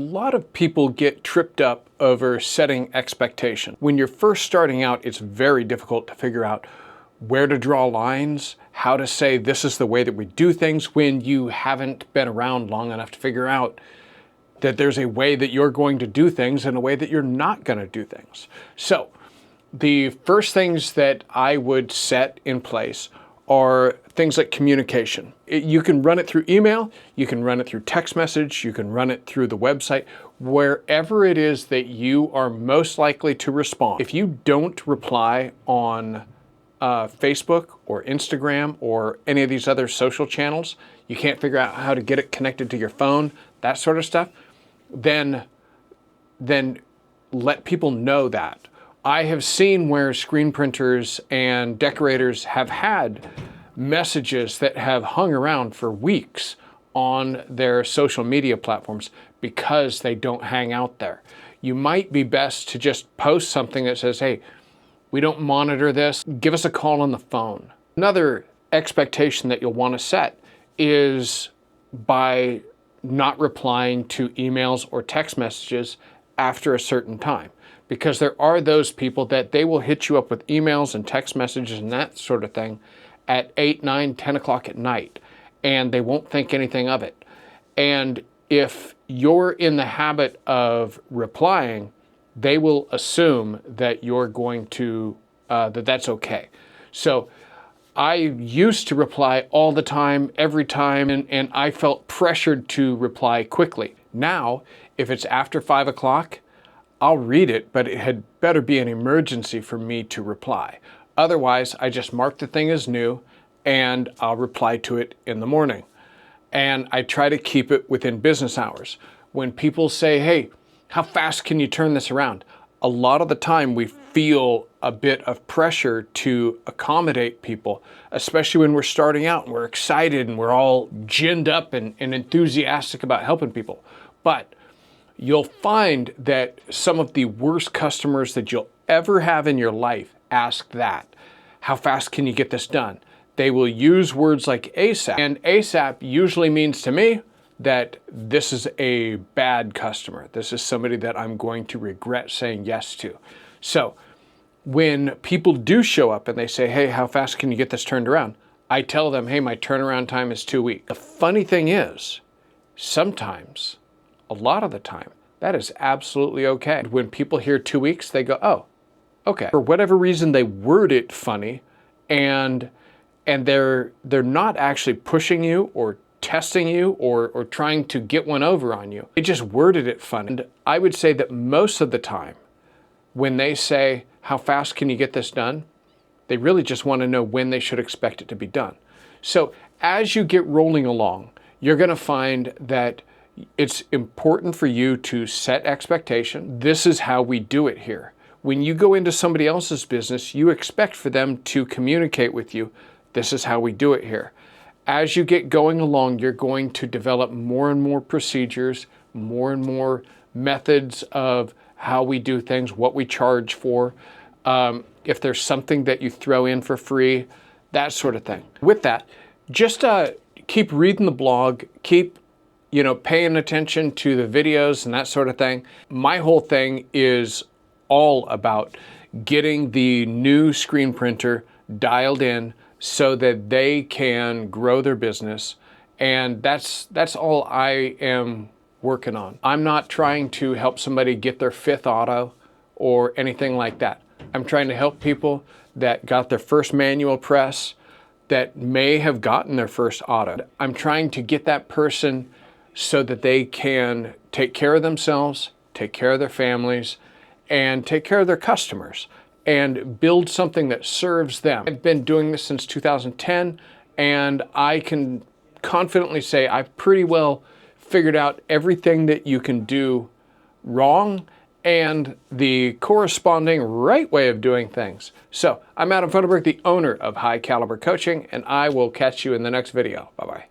A lot of people get tripped up over setting expectation. When you're first starting out, it's very difficult to figure out where to draw lines, how to say this is the way that we do things when you haven't been around long enough to figure out that there's a way that you're going to do things and a way that you're not going to do things. So the first things that I would set in place are things like communication. You can run it through email, you can run it through text message, you can run it through the website, wherever it is that you are most likely to respond. If you don't reply on Facebook or Instagram or any of these other social channels, you can't figure out how to get it connected to your phone, that sort of stuff, then let people know that. I have seen where screen printers and decorators have had messages that have hung around for weeks on their social media platforms because they don't hang out there. You might be best to just post something that says, hey, we don't monitor this, give us a call on the phone. Another expectation that you'll want to set is by not replying to emails or text messages after a certain time. Because there are those people that they will hit you up with emails and text messages and that sort of thing at 8, 9, 10 o'clock at night, and they won't think anything of it. And if you're in the habit of replying, they will assume that you're going to, that's okay. So I used to reply all the time, every time, and I felt pressured to reply quickly. Now, if it's after 5 o'clock, I'll read it, but it had better be an emergency for me to reply. Otherwise, I just mark the thing as new and I'll reply to it in the morning. And I try to keep it within business hours. When people say, hey, how fast can you turn this around? A lot of the time we feel a bit of pressure to accommodate people, especially when we're starting out and we're excited and we're all ginned up and enthusiastic about helping people. But you'll find that some of the worst customers that you'll ever have in your life ask that. How fast can you get this done? They will use words like ASAP. And ASAP usually means to me that this is a bad customer. This is somebody that I'm going to regret saying yes to. So when people do show up and they say, hey, how fast can you get this turned around? I tell them, hey, my turnaround time is 2 weeks. The funny thing is, sometimes, a lot of the time, that is absolutely okay. When people hear 2 weeks, they go, oh, okay. For whatever reason, they word it funny, and they're not actually pushing you or testing you or trying to get one over on you. They just worded it funny. And I would say that most of the time, when they say, how fast can you get this done? They really just want to know when they should expect it to be done. So as you get rolling along, you're going to find that it's important for you to set expectation. This is how we do it here. When you go into somebody else's business, you expect for them to communicate with you. This is how we do it here. As you get going along, you're going to develop more and more procedures, more and more methods of how we do things, what we charge for, if there's something that you throw in for free, that sort of thing. With that, just keep reading the blog, keep paying attention to the videos and that sort of thing. My whole thing is all about getting the new screen printer dialed in so that they can grow their business. And that's all I am working on. I'm not trying to help somebody get their 5th auto or anything like that. I'm trying to help people that got their first manual press, that may have gotten their first auto. I'm trying to get that person so that they can take care of themselves, take care of their families, and take care of their customers, and build something that serves them. I've been doing this since 2010, and I can confidently say I've pretty well figured out everything that you can do wrong and the corresponding right way of doing things. So I'm Adam Funderburk, the owner of High Caliber Coaching, and I will catch you in the next video. Bye-bye.